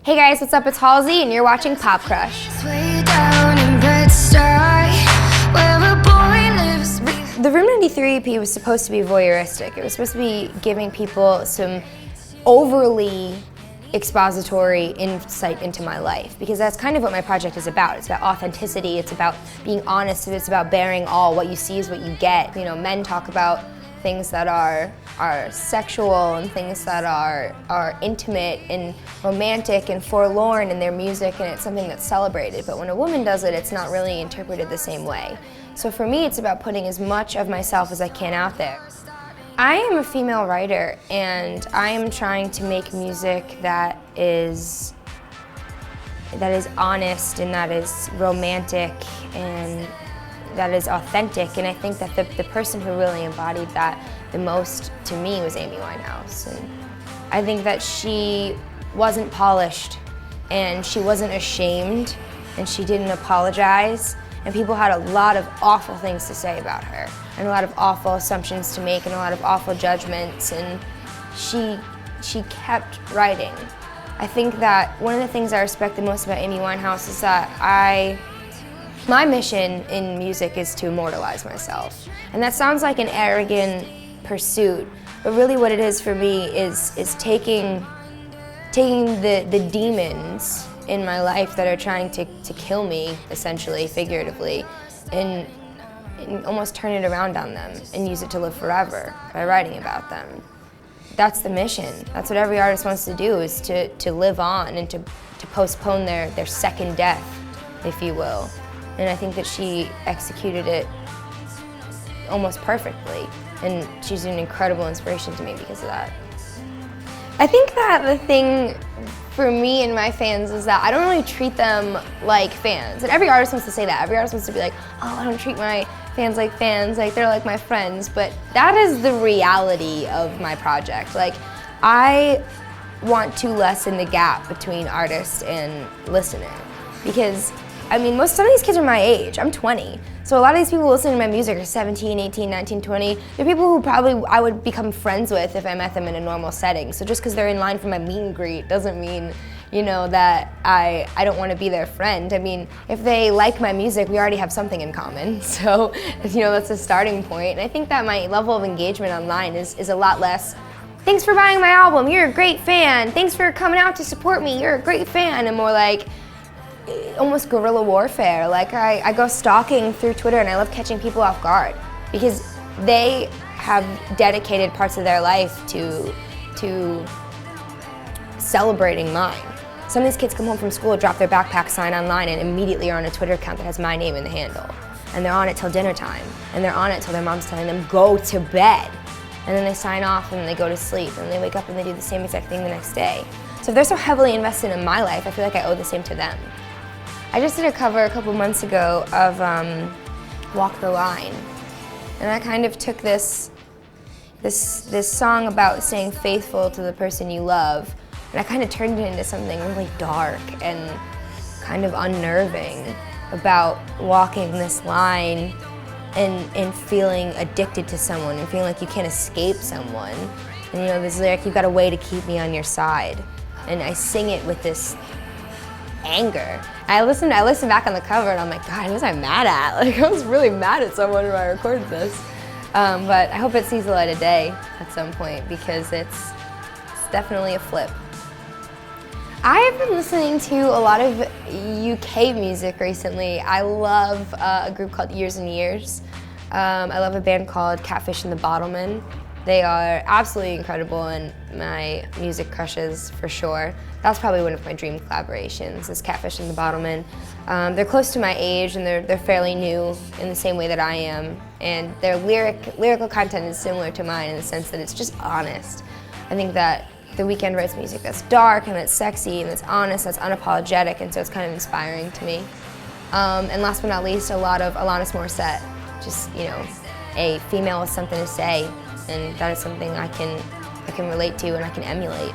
Hey guys, what's up? It's Halsey and you're watching Pop Crush. The Room 93 EP was supposed to be voyeuristic. It was supposed to be giving people some overly expository insight into my life, because that's kind of what my project is about. It's about authenticity, it's about being honest, it's about bearing all. What you see is what you get. You know, men talk about things that are sexual and things that are intimate and romantic and forlorn in their music, and it's something that's celebrated. But when a woman does it, it's not really interpreted the same way. So for me, it's about putting as much of myself as I can out there. I am a female writer, and I am trying to make music that is honest and that is romantic and that is authentic. And I think that the person who really embodied that the most to me was Amy Winehouse. And I think that she wasn't polished and she wasn't ashamed and she didn't apologize. And people had a lot of awful things to say about her and a lot of awful assumptions to make and a lot of awful judgments, and she kept writing. I think that one of the things I respect the most about Amy Winehouse is that my mission in music is to immortalize myself. And that sounds like an arrogant pursuit, but really what it is for me is taking the demons in my life that are trying to kill me, essentially, figuratively, and almost turn it around on them and use it to live forever by writing about them. That's the mission. That's what every artist wants to do, is to live on and to postpone their second death, if you will. And I think that she executed it almost perfectly, and she's an incredible inspiration to me because of that. I think that the thing for me and my fans is that I don't really treat them like fans. And every artist wants to say that. Every artist wants to be like, oh, I don't treat my fans, like they're like my friends. But that is the reality of my project. Like, I want to lessen the gap between artist and listener. Because, I mean, some of these kids are my age. I'm 20. So a lot of these people listening to my music are 17, 18, 19, 20. They're people who probably I would become friends with if I met them in a normal setting. So just because they're in line for my meet and greet doesn't mean, you know, that I don't want to be their friend. I mean, if they like my music, we already have something in common. So, you know, that's a starting point. And I think that my level of engagement online is a lot less, thanks for buying my album, you're a great fan. Thanks for coming out to support me, you're a great fan. And more like, almost guerrilla warfare. Like, I go stalking through Twitter and I love catching people off guard because they have dedicated parts of their life to celebrating mine. Some of these kids come home from school, drop their backpack, sign online, and immediately are on a Twitter account that has my name in the handle. And they're on it till dinner time, and they're on it till their mom's telling them, go to bed. And then they sign off and then they go to sleep, and they wake up and they do the same exact thing the next day. So if they're so heavily invested in my life, I feel like I owe the same to them. I just did a cover a couple months ago of Walk the Line. And I kind of took this song about staying faithful to the person you love, and I kind of turned it into something really dark and kind of unnerving about walking this line and feeling addicted to someone and feeling like you can't escape someone. And you know, this lyric, you've got a way to keep me on your side. And I sing it with this anger. I listened back on the cover and I'm like, God, who was I mad at? Like, I was really mad at someone when I recorded this. But I hope it sees the light of day at some point because it's definitely a flip. I've been listening to a lot of UK music recently. I love a group called Years and Years. I love a band called Catfish and the Bottlemen. They are absolutely incredible and my music crushes for sure. That's probably one of my dream collaborations, is Catfish and the Bottlemen. They're close to my age and they're fairly new in the same way that I am. And their lyrical content is similar to mine in the sense that it's just honest. I think that The Weeknd writes music that's dark and that's sexy and that's honest, that's unapologetic, and so it's kind of inspiring to me. And last but not least, a lot of Alanis Morissette. Just, you know, a female with something to say, and that is something I can relate to and I can emulate.